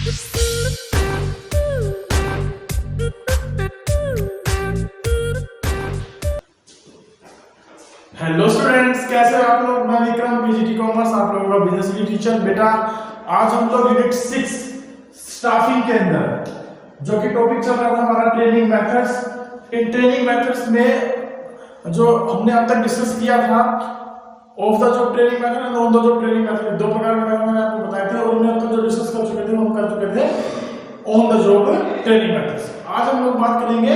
Hello students, कैसे हो आप लोग। मैं विक्रम, पीजीटी कॉमर्स, आप लोगों का बिजनेस की टीचर। बेटा आज हम लोग यूनिट 6 स्टाफिंग के अंदर जो कि टॉपिक चल रहा था हमारा training methods. In training methods में जो हमने अब तक डिस्कस किया था of the job training method and on the job training method, दो प्रकार के मेथड मैंने आपको बताए थे और उन्हें अब तक जो डिस्कस कर चुके थे हम कर चुके थे on the job training methods. आज हम लोग बात करेंगे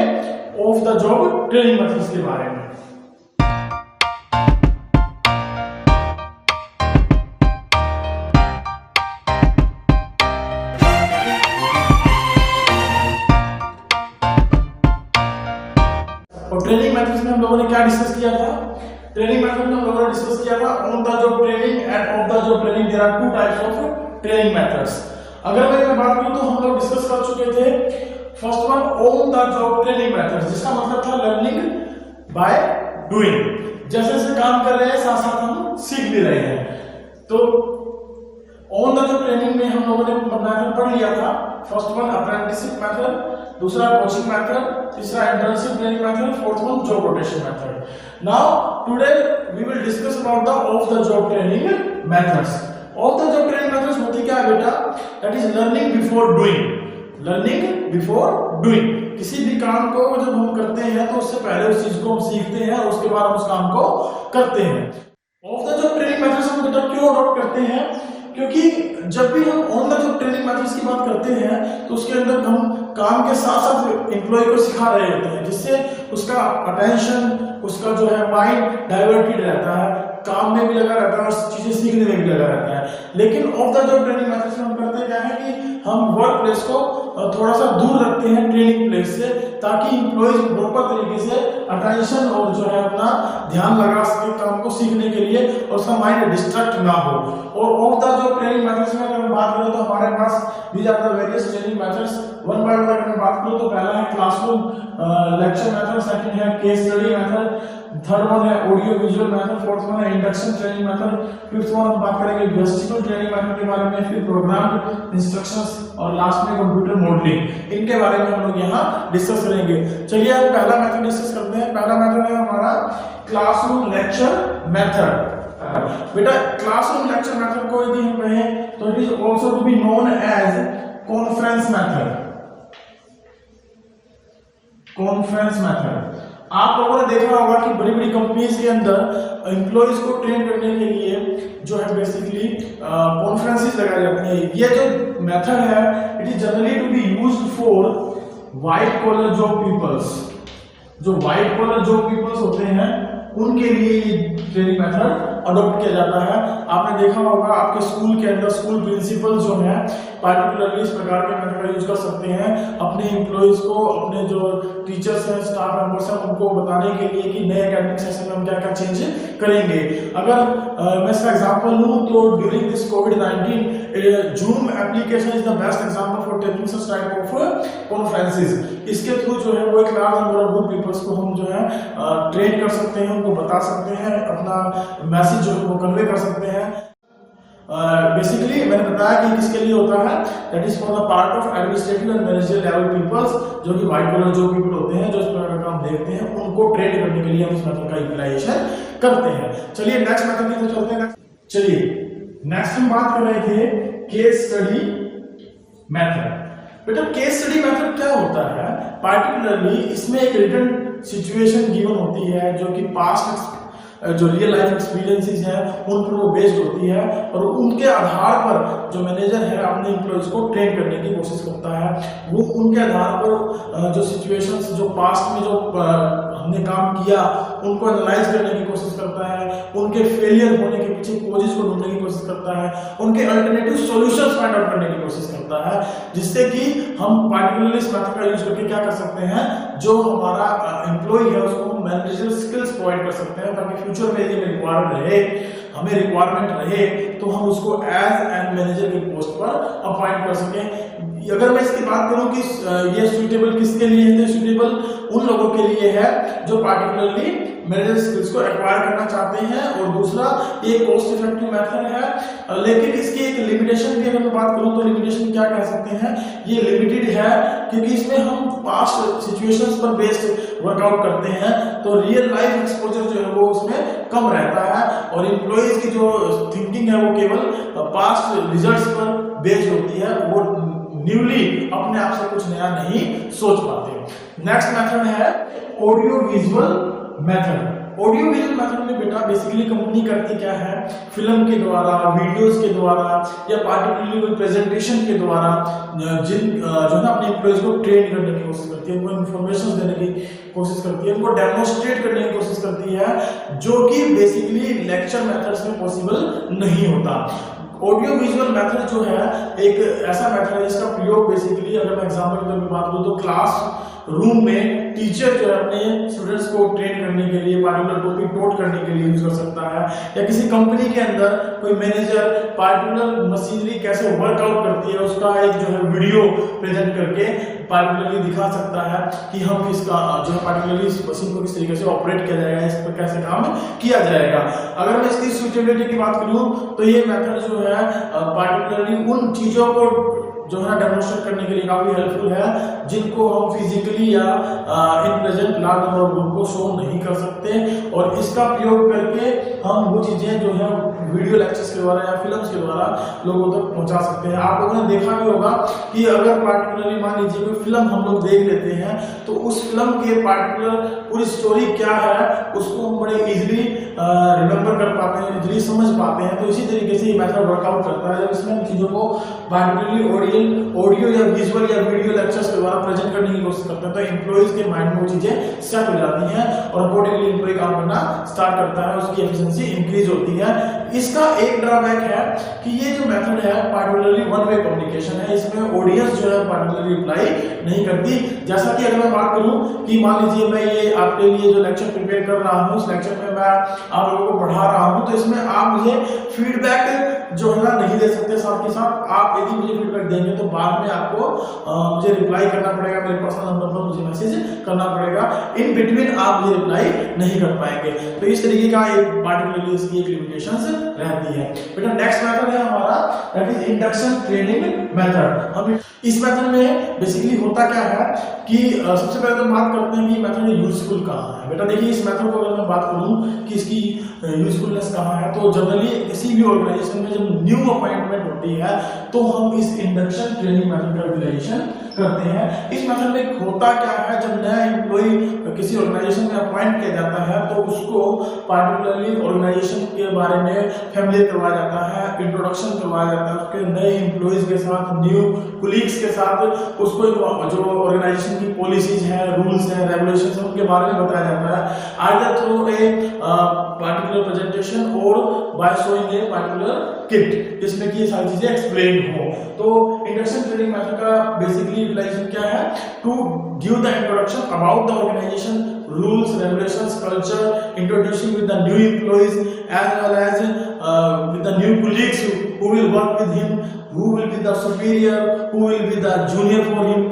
of the job training methods के बारे में। और ट्रेनिंग मेथड्स में हम लोगों ने क्या डिस्कस किया था। ट्रेनिंग मेथड में हम लोगों ने डिस्कस किया था on the job training and off the job training. There are two types of training methods. अगर मैं बात करूं तो हम लोग डिस्कस कर चुके थे first one on the job training methods, जिसका मतलब था लर्निंग बाय डूइंग। जैसे जैसे काम कर रहे हैं साथ साथ हम सीख भी रहे हैं। तो ऑन द जॉब ट्रेनिंग में हम लोगों ने मेथड पढ़ लिया था। फर्स्ट वन अप्रेंटिसशिप मेथड, दूसरा कोचिंग मेथड, तीसरा internship training method, fourth one job rotation method. Now today we will discuss about the off the job training methods. Off the job training methods होती क्या है बेटा? That is learning before doing. Learning before doing, किसी भी काम को जब हम करते हैं तो उससे पहले उस चीज को हम सीखते हैं और उसके बाद हम उस काम को करते हैं। Of the job training methods हम बेटा क्यों अडॉप्ट करते हैं? क्योंकि जब भी हम on the job training methods की बात करते हैं तो उसके अंदर हम काम के साथ साथ एम्प्लॉय को सिखा रहे होते हैं, जिससे उसका अटेंशन, उसका जो है माइंड डाइवर्टेड रहता है, काम में भी लगा रहता है और चीजें सीखने में भी लगा रहता है। लेकिन of the job training methods में हम करते क्या है कि हम वर्क प्लेस को थोड़ा सा दूर रखते हैं ट्रेनिंग प्लेस से, ताकि एम्प्लॉयज प्रॉपर तरीके से अटेंशन और जो है अपना ध्यान लगा सके काम को सीखने के लिए और उसका माइंड डिस्ट्रैक्ट ना हो। और off the job training methods में अगर हम बात करें तो हमारे पास these are the various training methods. One by one अगर मैं बात करूं तो पहला है क्लासरूम लेक्चर मेथड, सेकंड है case study method, third one है audio visual method, fourth one है induction training method, fifth one हम बात करेंगे वेस्टिबुलर ट्रेनिंग मेथड के बारे में, फिर प्रोग्राम इंस्ट्रक्शंस और लास्ट में कंप्यूटर मॉडलिंग। इनके बारे में हम लोग यहाँ डिस्कस करेंगे। चलिए अब पहला मेथड डिस्कस करते हैं। पहला मेथड है हमारा क्लासरूम लेक्चर मेथड। बेटा क्लासरूम लेक्चर मेथड को यदि हम कहें तो it is also to be known as conference method. Conference method आप लोगों ने देखा होगा कि बड़ी बड़ी कंपनीज के अंदर एम्प्लॉयज को ट्रेन करने के लिए जो है बेसिकली कॉन्फ्रेंसेस लगाई जाती हैं। ये जो मेथड है it is generally to be used for white collar job peoples. जो व्हाइट कॉलर जॉब पीपल्स होते हैं उनके लिए ये ट्रेनिंग मेथड अडॉप्ट किया जाता है। आपने देखा होगा आपके स्कूल के अंदर स्कूल प्रिंसिपल जो है पार्टिकुलरली इस प्रकार के मेथड का यूज कर सकते हैं अपने एम्प्लॉयज को, अपने जो टीचर्स हैं, स्टाफ मेंबर्स हैं, उनको बताने के लिए कि नए एकेडमिक सेशन में हम क्या क्या चेंज करेंगे। अगर मैं इसका एग्जांपल लूं तो ड्यूरिंग दिस कोविड-19 Zoom application is the best example for taking such type of conferences. इसके थ्रू जो है वो एक large number of group peoples को हम जो है ट्रेन कर सकते हैं, उनको बता सकते हैं, अपना मैसेज जो है वो कन्वे कर सकते हैं। बेसिकली मैंने बताया कि किसके लिए होता है, that is for the part of administrative and managerial level peoples, जो कि व्हाइट कॉलर जो पीपल होते हैं जो इस प्रकार का काम देखते हैं, उनको ट्रेन करने के लिए हम इस मेथड का यूटिलाइजेशन करते हैं। चलिए नेक्स्ट मेथड की तरफ चलते हैं। चलिए नेक्स्ट हम बात कर रहे थे केस स्टडी मेथड। बेटा केस स्टडी मेथड क्या होता है? पार्टिकुलरली इसमें एक रिटन सिचुएशन गिवन होती है जो कि पास्ट जो रियल लाइफ एक्सपीरियंसेस हैं उन पर वो बेस्ड होती है और उनके आधार पर जो मैनेजर है अपने एम्प्लॉयज को ट्रेन करने की कोशिश करता है। वो उनके आधार पर जो सिचुएशंस जो पास्ट में जो हमने काम किया उनको एनालाइज करने की कोशिश करता है, उनके फेलियर होने के पीछे कॉजेज को ढूंढने की कोशिश करता है, उनके अल्टरनेटिव सॉल्यूशंस फाइंड आउट करने की कोशिश करता है, जिससे कि हम पार्टिकुलरली इस मेथड का यूज करके क्या कर सकते हैं, जो हमारा एम्प्लॉय है उसको हम मैनेजरियल स्किल्स प्रोवाइड कर सकते हैं, ताकि फ्यूचर में यदि हमें रिक्वायरमेंट रहे तो हम उसको एज एन मैनेजर की पोस्ट पर अपॉइंट कर सकें। अगर मैं इसकी बात करूं कि ये सूटेबल किसके लिए है, तो सूटेबल उन लोगों के लिए है जो पार्टिकुलरली मैनेजर स्किल्स को एक्वायर करना चाहते हैं। और दूसरा ये कॉस्ट इफेक्टिव मेथड है, लेकिन इसकी एक लिमिटेशन भी की अगर मैं बात करूं तो लिमिटेशन क्या कह सकते हैं, ये लिमिटेड है क्योंकि इसमें हम पास्ट सिचुएशंस पर बेस्ड वर्कआउट करते हैं, तो रियल लाइफ एक्सपोजर जो है वो उसमें कम रहता है और एम्प्लॉइज की जो थिंकिंग है वो केवल पास्ट रिजल्ट्स पर बेस्ड होती है, वो न्यूली अपने आप से कुछ नया नहीं सोच पाते। नेक्स्ट मेथड है audio visual method. Audio visual method में बेटा बेसिकली कंपनी करती क्या है, फिल्म के द्वारा, वीडियोस के द्वारा या पार्टिकुलरली कोई प्रेजेंटेशन के द्वारा जिन जो है अपने एम्प्लॉइज को ट्रेन करने की कोशिश करती है, उनको इन्फॉर्मेशन देने की कोशिश करती है, उनको डेमोन्स्ट्रेट करने की कोशिश करती है, जो कि बेसिकली लेक्चर मेथड्स में पॉसिबल नहीं होता। ऑडियो विजुअल मेथड जो है एक ऐसा मेथड है जिसका प्रयोग बेसिकली अगर मैं एग्जांपल के तौर पर बात करूं तो क्लास रूम में टीचर जो है अपने स्टूडेंट्स को ट्रेन करने के लिए, पार्टिकुलर टॉपिक नोट करने के लिए यूज कर सकता है, या किसी कंपनी के अंदर कोई मैनेजर पार्टिकुलर मशीनरी कैसे वर्कआउट करती है उसका एक जो है वीडियो प्रेजेंट करके पार्टिकुलरली दिखा सकता है कि हम इसका जो है पार्टिकुलरली इस मशीन को किस तरीके से ऑपरेट किया जाएगा, इस पर कैसे काम किया जाएगा। अगर मैं इसकी सूटेबिलिटी की बात करूं तो ये मेथड जो है पार्टिकुलरली उन चीजों को जो है डेमोन्स्ट्रेट करने के लिए काफी हेल्पफुल है जिनको हम फिजिकली या in present large number of group को शो नहीं कर सकते, और इसका प्रयोग करके हम वो चीजें जो है वीडियो लेक्चर्स के द्वारा या फिल्म्स के द्वारा लोगों तक पहुंचा सकते हैं। आप लोगों ने देखा भी होगा कि अगर पार्टिकुलरली मान लीजिए कोई फिल्म हम लोग देख लेते हैं तो उस फिल्म के पार्टिकुलर पूरी स्टोरी क्या है उसको हम बड़े इजीली रिमेम्बर कर पाते हैं, इजीली समझ पाते हैं। तो इसी तरीके से ये मेथड वर्कआउट करता है जब इसमें चीजों को पार्टिकुलरली ऑडियो या विजुअल या वीडियो लेक्चर्स के द्वारा प्रेजेंट करने की कोशिश करते हैं, तो एम्प्लॉइज के माइंड में वो चीजें सेट हो जाती हैं और अकॉर्डिंगली एम्प्लॉय काम करना स्टार्ट करता है, उसकी एफिशिएंसी इंक्रीज होती है। इसका एक ड्रॉबैक है कि ये जो मेथड है पार्टिकुलरली वन वे कम्युनिकेशन है, इसमें ऑडियंस जो है पार्टिकुलरली रिप्लाई नहीं करती। जैसा कि अगर मैं बात करूं कि मान लीजिए मैं ये आपके लिए जो लेक्चर प्रिपेयर कर रहा हूं, इस लेक्चर में मैं आप लोगों को पढ़ा रहा हूं, तो इसमें आप मुझे फीडबैक जो है ना नहीं दे सकते, साथ के साथ आप यदि मुझे फीडबैक देंगे तो बाद में आपको मुझे रिप्लाई करना पड़ेगा, मेरे पर्सनल नंबर पर मुझे मैसेज करना पड़ेगा, इन बिटवीन आप मुझे रिप्लाई नहीं कर पाएंगे। तो इस तरीके का एक पार्टिकुलरली इसकी एक लिमिटेशंस रहती है। बेटा नेक्स्ट मेथड है हमारा that is induction training method. हम इस मेथड में बेसिकली होता क्या है कि सबसे पहले तो बात करते हैं कि मेथड यूजफुल कहाँ है। बेटा देखिए इस मेथड को अगर मैं बात करूं कि इसकी यूजफुलनेस कहाँ है, तो जनरली किसी भी ऑर्गेनाइजेशन में जब न्यू अपॉइंटमेंट होती है तो हम इस इंडक्शन ट्रेनिंग मेथड का यूटिलाइजेशन करते हैं। इस मेथड में होता क्या है, जब नया एम्प्लॉय किसी ऑर्गेनाइजेशन में अपॉइंट किया जाता है तो उसको पार्टिकुलरली ऑर्गेनाइजेशन के बारे में फैमिलियर करवाया जाता है, इंट्रोडक्शन करवाया जाता है, उसके नए एम्प्लॉइज के साथ, न्यू कुलीग्स के साथ उसको जो ऑर्गेनाइजेशन की पॉलिसीज हैं, रूल्स हैं, रेगुलेशंस हैं, उनके बारे में बताया जाता है, either through a particular presentation और by showing a particular kit, जिसमें कि ये सारी चीजें एक्सप्लेन हो। तो इंडक्शन ट्रेनिंग मेथड का बेसिकली यूटिलाइजेशन क्या है, to give the introduction about the organization, rules, regulations, culture, introducing with the new employees as well as with the new colleagues who will work with him, who will be the superior, who will be the junior for him.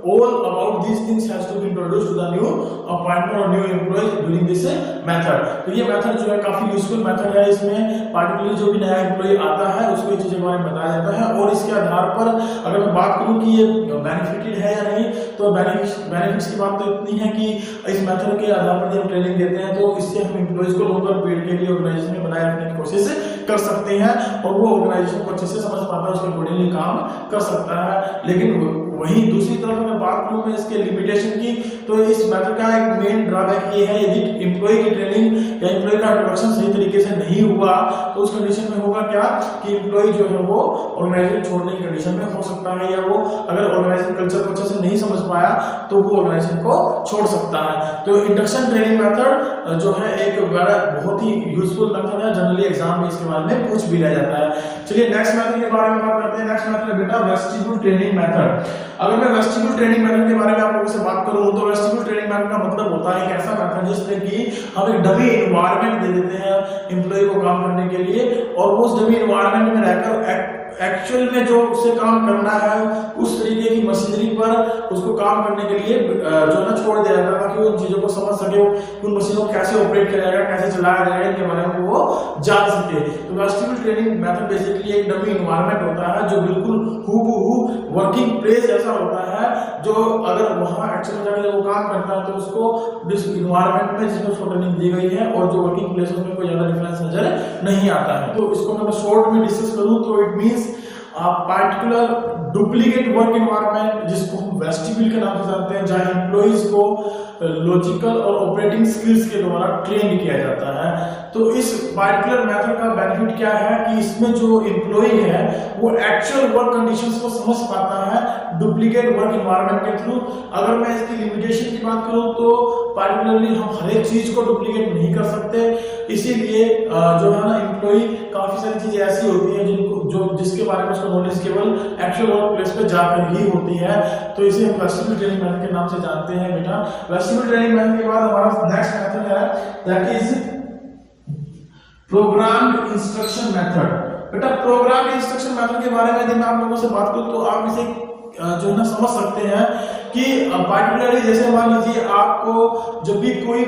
All about these things has to be introduced to the new appointment or new employees during this method. तो ये method जो है काफी useful method है। इसमें particularly जो भी नया एम्प्लॉय आता है उसको ये चीजें के बारे में बताया जाता है, और इसके आधार पर अगर मैं बात करूं कि ये बेनिफिटेड है या नहीं, तो बेनिफिट्स की बात तो इतनी है कि इस मेथड के आधार पर जब ट्रेनिंग देते हैं तो इससे हम एम्प्लॉइज को लॉन्गर पीरियड के लिए ऑर्गेनाइजेशन में बनाए रखने की कोशिश कर सकते हैं और वो ऑर्गेनाइजेशन को अच्छे से समझ पाता है, उसके अकॉर्डिंगली काम कर सकता है। लेकिन वहीं दूसरी तरफ अगर बात करूं मैं इसके लिमिटेशन की, तो इस मेथड का एक मेन ड्रॉबैक ये है, यदि एम्प्लॉय की ट्रेनिंग या एम्प्लॉय का इंट्रोडक्शन सही तरीके से नहीं हुआ तो उस कंडीशन में होगा क्या कि एम्प्लॉय जो है वो ऑर्गेनाइजेशन छोड़ने की कंडीशन में हो सकता है, या वो अगर ऑर्गेनाइजेशन कल्चर को अच्छे से नहीं समझ पाया तो वो ऑर्गेनाइजेशन को छोड़ सकता है। तो इंडक्शन ट्रेनिंग मेथड जो है एक बहुत ही यूजफुल मेथड है, जनरली एग्जाम में इसके बारे में पूछ भी लिया जाता है। चलिए नेक्स्ट मेथड के बारे में बात करते हैं। नेक्स्ट मेथड है बेटा वेस्टिब्यूल ट्रेनिंग मेथड। अगर मैं वेस्टिब्यूल ट्रेनिंग मेथड के बारे में आप लोगों से बात करूं तो वेस्टिब्यूल ट्रेनिंग मेथड का मतलब होता है एक ऐसा मेथड जिसमें कि हम एक डमी एनवायरनमेंट दे देते हैं एम्प्लॉय को काम करने के लिए, और उस डमी एनवायरनमेंट में रहकर एक्चुअल में जो उसे काम करना है उस तरीके की मशीनरी पर उसको काम करने के लिए जो है ना छोड़ दिया जाता है, ताकि वो उन चीजों को समझ सके, उन मशीनों को कैसे ऑपरेट किया जाएगा, कैसे चलाया जाएगा, इनके बारे में वो जान सके। तो वेस्टिब्यूल ट्रेनिंग मेथड बेसिकली एक डमी इन्वायरमेंट होता है जो बिल्कुल हूबहू वर्किंग प्लेस जैसा होता है, जो अगर वहां एक्चुअल में जाकर वो काम करता है तो उसको जिस इन्वायरमेंट में जिसमें उसको ट्रेनिंग दी गई है और जो वर्किंग प्लेस में कोई ज्यादा डिफरेंस नजर नहीं आता है। तो इसको मैं शॉर्ट में डिस्कस करूं तो it means particular duplicate work environment, जिसको हम वेस्टिब्यूल के नाम से जानते हैं, जहां एम्प्लॉइज को लॉजिकल और ऑपरेटिंग स्किल्स के द्वारा ट्रेन किया जाता है। तो इस पार्टिकुलर मेथड का बेनिफिट क्या है कि इसमें जो एम्प्लॉय है वो एक्चुअल वर्क कंडीशंस को समझ पाता है डुप्लीकेट वर्क एनवायरनमेंट के थ्रू। अगर मैं इसकी लिमिटेशन की बात करूं तो पार्टिकुलरली हम हर एक चीज को डुप्लीकेट नहीं कर सकते, इसीलिए जो है ना एम्प्लॉय काफी सारी चीजें ऐसी होती है जिसके बारे में उसको नॉलेज केवल एक्चुअल वर्क प्लेस पे जाकर ही होती है। तो इसे हम वेस्टिब्यूल ट्रेनिंग मेथड के नाम से जानते हैं बेटा। वेस्टिब्यूल ट्रेनिंग मेथड के बाद हमारा नेक्स्ट मेथड है that is programmed instruction method. बेटा प्रोग्राम्ड इंस्ट्रक्शन मेथड के बारे में यदि मैं आप लोगों से बात करूं तो आप इसे जो है ना समझ सकते हैं कि पार्टिकुलरली जैसे मान लीजिए आपको जब भी कोई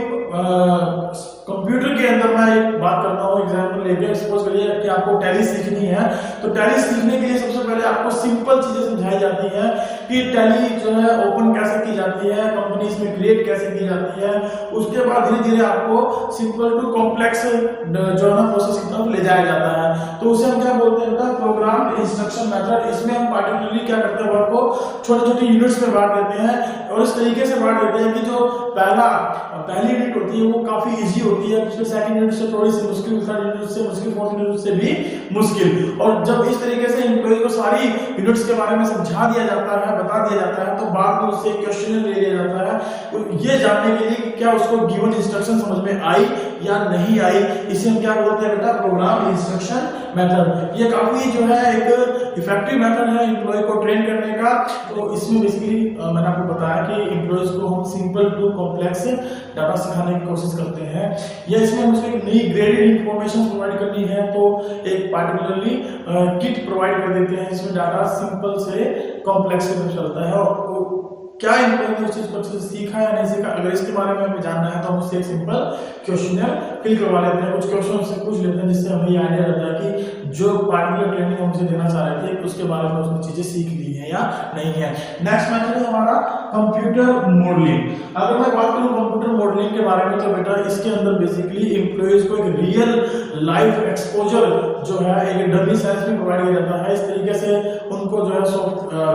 कंप्यूटर के अंदर मैं एक बात करता हूँ एग्जांपल लेके, सपोज करिए कि आपको टैली सीखनी है, तो टैली सीखने के लिए सबसे पहले आपको सिंपल चीजें समझाई जाती हैं कि टैली जो है ओपन कैसे की जाती है, कंपनी इसमें क्रिएट कैसे की जाती है। उसके बाद धीरे धीरे आपको सिंपल टू कॉम्प्लेक्स जो है ना प्रोसेस की तरफ ले जाया जाता है। तो उसे हम क्या बोलते हैं बेटा, प्रोग्राम इंस्ट्रक्शन मेथड। इसमें हम पार्टिकुलरली क्या करते हैं, वर्क को छोटे छोटे यूनिट्स में बांट देते हैं और इस तरीके से बांट देते हैं कि जो पहली यूनिट होती है वो काफी इजी होती है, उसके सेकंड यूनिट से थोड़ी सी मुश्किल, थर्ड यूनिट से मुश्किल, फोर्थ यूनिट से भी मुश्किल। और जब इस तरीके से एम्प्लॉय को सारी यूनिट्स के बारे में समझा दिया जाता है, बता दिया जाता है, तो बाद में उससे क्वेश्चन ले लिया जाता है ये जानने के लिए कि क्या उसको गिवन इंस्ट्रक्शन समझ में आई या नहीं आई। इसे हम क्या बोलते हैं बेटा, प्रोग्राम इंस्ट्रक्शन मेथड। ये काफी जो है एक इफेक्टिव मेथड है एम्प्लॉय को ट्रेन करने का। तो इसमें बेसिकली मैंने आपको बताया कि एम्प्लॉयज को हम सिंपल टू कॉम्प्लेक्स डाटा सिखाने की कोशिश करते हैं, या इसमें हम उसको एक नई ग्रेडेड इंफॉर्मेशन प्रोवाइड करनी है तो एक पार्टिकुलरली किट प्रोवाइड कर देते हैं जिसमें डाटा सिंपल से कॉम्प्लेक्स की तरफ चलता है। और क्या एम्प्लॉय ने उस चीज को अच्छे से सीखा या नहीं सीखा, अगर इसके बारे में हमें जानना है तो हम उससे एक सिंपल क्वेश्चनर फिल करवा लेते हैं, कुछ क्वेश्चन उससे पूछ लेते हैं जिससे हमें ये आइडिया रहता है कि जो पार्टिकुलर ट्रेनिंग हम उसे देना चाह रहे थे उसके बारे में उसने चीजें सीख ली है या नहीं है। नेक्स्ट मेथड है हमारा कंप्यूटर मॉडलिंग। अगर मैं बात करूं कंप्यूटर मॉडलिंग के बारे में तो बेटा इसके अंदर बेसिकली एम्प्लॉयज को एक रियल लाइफ एक्सपोजर जो है एक डमी साइंस में प्रोवाइड किया जाता है। इस तरीके से उनको जो है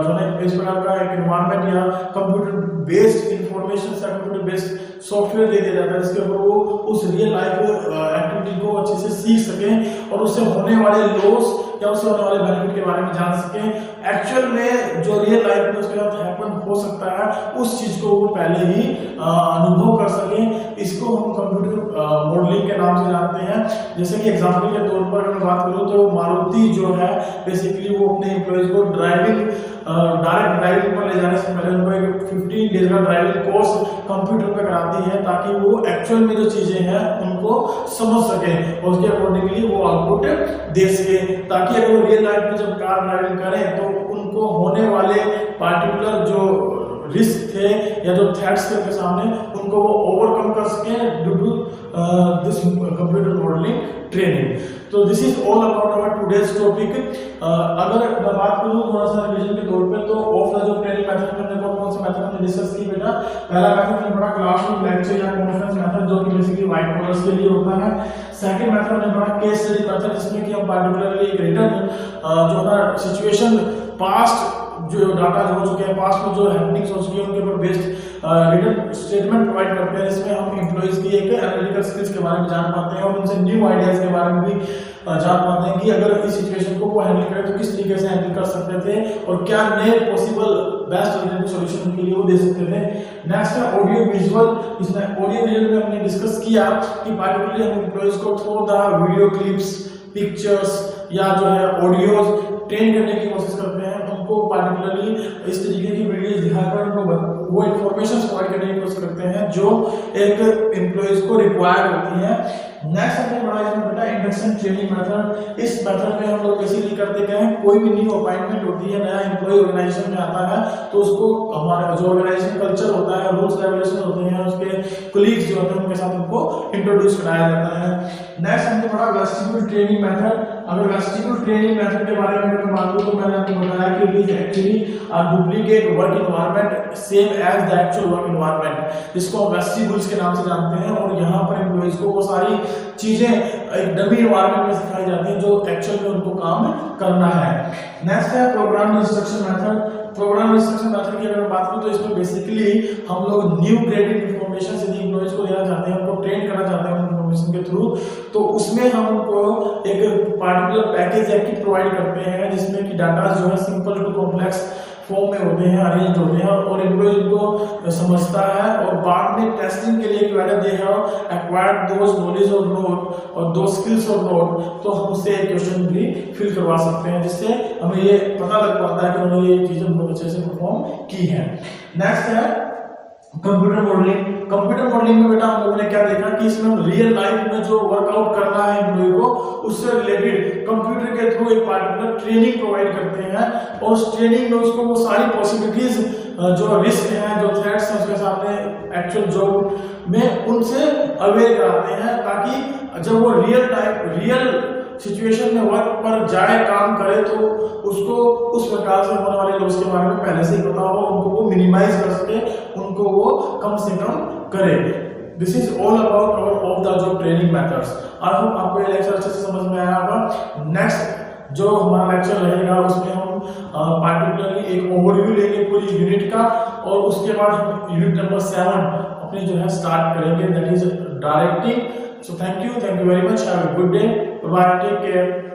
जो है इस प्रकार का एक एनवायरनमेंट या कंप्यूटर बेस्ड इंफॉर्मेशन से कंप्यूटर बेस्ड सॉफ्टवेयर दे दिया जाता है जिसके ऊपर वो उस रियल लाइफ एक्टिविटी को अच्छे से सीख सकें और उससे होने वाले लॉस या उससे होने वाले बेनिफिट के बारे में जान सकें। एक्चुअल में जो रियल लाइफ में उसके साथ हैपन हो सकता है उस चीज को वो पहले ही अनुभव कर सकें। इसको हम कंप्यूटर मॉडलिंग के नाम से जानते हैं। जैसे कि एग्जांपल के तौर पर मैं बात करूं तो मारुति जो है बेसिकली वो अपने एम्प्लॉयज को डायरेक्ट ड्राइविंग पर ले जाने से पहले उनको एक 15 डेज का ड्राइविंग कोर्स कंप्यूटर पे कराती है ताकि वो एक्चुअल में जो चीजें हैं उनको समझ सके और उसके अकॉर्डिंगली वो आउटपुट दे सके, ताकि अगर वो रियल लाइफ में जब कार ड्राइविंग करें तो उनको होने वाले पार्टिकुलर जो रिस्क थे या जो थ्रेट्स थे उनके सामने उनको वो ओवरकम कर सके due to this computer modelling training. तो this is all about our today's topic. अगर मैं बात करूं थोड़ा सा रिवीजन के तौर पे तो ऑफ द जो ट्रेनिंग मेथड में कौन से मेथड हमने डिस्कस की बेटा। पहला मेथड हमने पढ़ा क्लासरूम लेक्चर या कॉन्फ्रेंस मेथड जो कि बेसिकली व्हाइट बोर्डर्स के लिए होता है। सेकंड मेथड हमने पढ़ा केस स्टडी मेथड जिसमें कि हम पार्टिकुलरली एक रिटर्न जो है सिचुएशन पास्ट जो डाटा हो चुके हैं, पास्ट में जो हैपनिंग्स हो चुकी है उनके ऊपर बेस्ड रिटन स्टेटमेंट प्रोवाइड करते हैं जिसमें हम एम्प्लॉइज की एक एनालिटिकल स्किल्स के बारे में जान पाते हैं और उनसे न्यू आइडियाज के बारे में भी जान पाते हैं कि अगर इस सिचुएशन को वो हैंडल करें तो किस तरीके से हैंडल कर सकते थे और क्या नए पॉसिबल बेस्ट अल्टरनेटिव सॉल्यूशन उनके लिए वो दे सकते थे। नेक्स्ट है ऑडियो विजुअल। इसमें ऑडियो विजुअल में हमने डिस्कस किया कि पार्टिकुलरली हम एम्प्लॉइज को through the video clips, pictures या जो है ऑडियोज ट्रेन करने की कोशिश करते हैं। उनको पार्टिकुलरली इस तरीके की वीडियोस दिखाकर उनको वो इंफॉर्मेशन प्रोवाइड करने की कोशिश करते हैं जो एक एम्प्लॉइज को रिक्वायर होती है। नेक्स्ट हमने पढ़ा इसमें बेटा इंडक्शन ट्रेनिंग मेथड। इस मेथड में हम लोग बेसिकली करते क्या है, कोई भी न्यू अपॉइंटमेंट होती है, नया एम्प्लॉय ऑर्गेनाइजेशन में आता है तो उसको हमारा जो ऑर्गेनाइजेशन कल्चर होता है, रूल्स रेगुलेशन होते हैं, उसके कोलीग्स जो होते हैं उनके साथ उनको इंट्रोड्यूस कराया जाता है। नेक्स्ट हमने पढ़ा वेस्टिब्यूल ट्रेनिंग मेथड। अगर वेस्टिब्यूल ट्रेनिंग मेथड के बारे में मैं बात करूं तो मैंने आपको बताया कि it is actually a duplicate work environment same as the actual work environment, जिसको हम वेस्टिब्यूल्स के नाम से जानते हैं। और यहाँ पर एम्प्लॉइज को वो सारी चीजें एक डमी एनवायरनमेंट में सिखाई जाती हैं जो एक्चुअल में उनको काम करना है। नेक्स्ट है programme instruction method. Programme instruction method की अगर बात करूं तो इसमें बेसिकली हम लोग न्यू क्रेडिट इंफॉर्मेशन से एम्प्लॉइज को देना चाहते हैं, उनको ट्रेन करना चाहते हैं इंफॉर्मेशन के थ्रू, तो उसमें हम उनको एक पार्टिकुलर पैकेज या किट प्रोवाइड करते हैं जिसमें कि डाटा जो है सिंपल टू कॉम्प्लेक्स फॉर्म में होते हैं, अरेंज होते हैं और एम्प्लॉय उनको समझता है और बाद में टेस्टिंग के लिए whether they have acquired those knowledge और नोट और दो स्किल्स और नोट, तो हम उससे एक क्वेश्चन भी फिल करवा सकते हैं जिससे हमें ये पता लग पाता है कि उन्होंने ये चीजें बहुत अच्छे से परफॉर्म की है। नेक्स्ट है कंप्यूटर मॉडलिंग। कंप्यूटर मॉडलिंग में बेटा हम लोगों ने क्या देखा कि इसमें हम रियल लाइफ में जो वर्कआउट करना है एम्प्लॉय को उससे रिलेटेड कंप्यूटर के थ्रू एक पार्टिकुलर ट्रेनिंग प्रोवाइड करते हैं और उस ट्रेनिंग में उसको वो सारी पॉसिबिलिटीज जो रिस्क हैं, जो थ्रेट्स हैं उसके सामने एक्चुअल जॉब में उनसे अवेयर कराते हैं ताकि जब वो रियल सिचुएशन में वर्क पर जाए, काम करे, तो उसको उस प्रकार से होने वाले लॉस के बारे में पहले से ही पता हो, उनको वो मिनिमाइज कर सके, उनको वो कम से कम करे। This is all about hour of the जो ट्रेनिंग मेथड्स। आई होप आपको ये लेक्चर अच्छे से समझ में आया होगा। नेक्स्ट जो हमारा लेक्चर रहेगा उसमें हम पार्टिकुलरली एक ओवरव्यू लेंगे पूरी यूनिट का और उसके बाद हम यूनिट नंबर 7 अपने जो है स्टार्ट करेंगे, that is directing. So thank you very much. Have a good day. Bye bye. Take care.